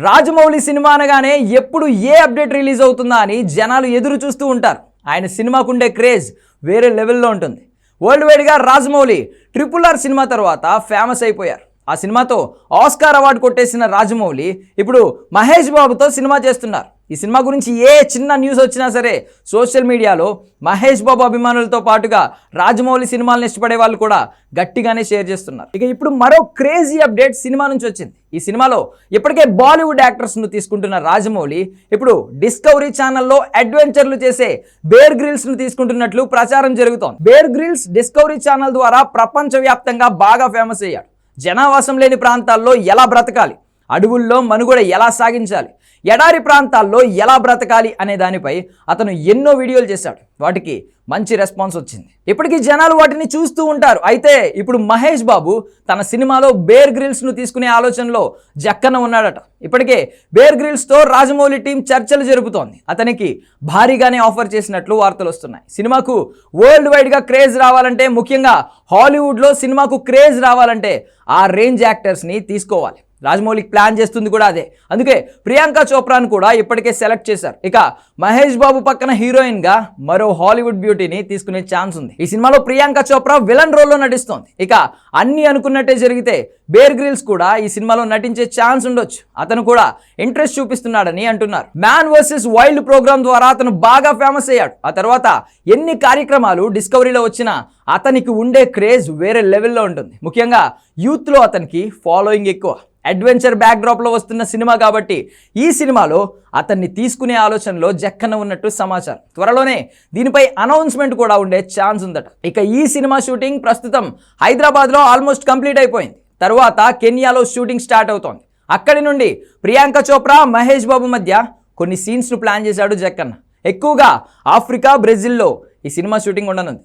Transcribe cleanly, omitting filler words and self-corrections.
Rajamouli cinema అనగానే ఎప్పుడు ఏ update release అవుతుందా అని జనాలు ఎదురు చూస్తూ ఉంటారు. ఆయన సినిమాకుండే క్రేజ్ వేరే లెవెల్లో ఉంటుంది. వరల్డ్ వైడ్గా రాజమౌళి RRR సినిమా తర్వాత ఫేమస్ అయిపోయారు. ఆ సినిమాతో ఆస్కార్ అవార్డు కొట్టేసిన రాజమౌళి ఇప్పుడు మహేష్ బాబుతో సినిమా చేస్తున్నారు. ఈ సినిమా గురించి ఏ చిన్న న్యూస్ వచ్చినా సరే సోషల్ మీడియాలో మహేష్ బాబు అభిమానులతో పాటుగా రాజమౌళి సినిమాలను ఇష్టపడే వాళ్ళు కూడా గట్టిగానే షేర్ చేస్తున్నారు. ఇక ఇప్పుడు మరో క్రేజీ అప్డేట్ సినిమా నుంచి వచ్చింది. ఈ సినిమాలో ఇప్పటికే బాలీవుడ్ యాక్టర్స్ను తీసుకుంటున్న రాజమౌళి ఇప్పుడు డిస్కవరీ ఛానల్లో అడ్వెంచర్లు చేసే బేర్ గ్రిల్స్ను తీసుకుంటున్నట్లు ప్రచారం జరుగుతోంది. బేర్ గ్రిల్స్ డిస్కవరీ ఛానల్ ద్వారా ప్రపంచవ్యాప్తంగా బాగా ఫేమస్ అయ్యాడు. జనావాసం లేని ప్రాంతాల్లో ఎలా బ్రతకాలి, అడవుల్లో మనుగడ ఎలా సాగించాలి, ఎడారి ప్రాంతాల్లో ఎలా బ్రతకాలి అనే దానిపై అతను ఎన్నో వీడియోలు చేశాడు. వాటికి మంచి రెస్పాన్స్ వచ్చింది. ఇప్పటికీ జనాలు వాటిని చూస్తూ ఉంటారు. అయితే ఇప్పుడు మహేష్ బాబు తన సినిమాలో బేర్ గ్రిల్స్ను తీసుకునే ఆలోచనలో జక్కన ఉన్నాడట. ఇప్పటికే బేర్ గ్రిల్స్తో రాజమౌళి టీం చర్చలు జరుపుతోంది. అతనికి భారీగానే ఆఫర్ చేసినట్లు వార్తలు వస్తున్నాయి. సినిమాకు వరల్డ్ వైడ్గా క్రేజ్ రావాలంటే, ముఖ్యంగా హాలీవుడ్లో సినిమాకు క్రేజ్ రావాలంటే ఆ రేంజ్ యాక్టర్స్ని తీసుకోవాలి. రాజమౌళి ప్లాన్ చేస్తుంది కూడా అదే. అందుకే ప్రియాంక చోప్రాను కూడా ఇప్పటికే సెలెక్ట్ చేశారు. ఇక మహేష్ బాబు పక్కన హీరోయిన్గా మరో హాలీవుడ్ బ్యూటీని తీసుకునే ఛాన్స్ ఉంది. ఈ సినిమాలో ప్రియాంక చోప్రా విలన్ రోల్లో నటిస్తోంది. ఇక అన్ని అనుకున్నట్టే జరిగితే బేర్ గ్రిల్స్ కూడా ఈ సినిమాలో నటించే ఛాన్స్ ఉండొచ్చు. అతను కూడా ఇంట్రెస్ట్ చూపిస్తున్నాడని అంటున్నారు. మ్యాన్ వర్సెస్ వైల్డ్ ప్రోగ్రామ్ ద్వారా అతను బాగా ఫేమస్ అయ్యాడు. ఆ తర్వాత ఎన్ని కార్యక్రమాలు డిస్కవరీలో వచ్చినా అతనికి ఉండే క్రేజ్ వేరే లెవెల్లో ఉంటుంది. ముఖ్యంగా యూత్లో అతనికి ఫాలోయింగ్ ఎక్కువ. అడ్వెంచర్ బ్యాక్డ్రాప్లో వస్తున్న సినిమా కాబట్టి ఈ సినిమాలో అతన్ని తీసుకునే ఆలోచనలో జక్కన ఉన్నట్టు సమాచారం. త్వరలోనే దీనిపై అనౌన్స్మెంట్ కూడా ఉండే ఛాన్స్ ఉందట. ఇక ఈ సినిమా షూటింగ్ ప్రస్తుతం హైదరాబాద్లో ఆల్మోస్ట్ కంప్లీట్ అయిపోయింది. తర్వాత కెన్యాలో షూటింగ్ స్టార్ట్ అవుతోంది. అక్కడి నుండి ప్రియాంక చోప్రా, మహేష్ బాబు మధ్య కొన్ని సీన్స్ను ప్లాన్ చేశాడు జక్కన్న. ఎక్కువగా ఆఫ్రికా, బ్రెజిల్లో ఈ సినిమా షూటింగ్ ఉండనుంది.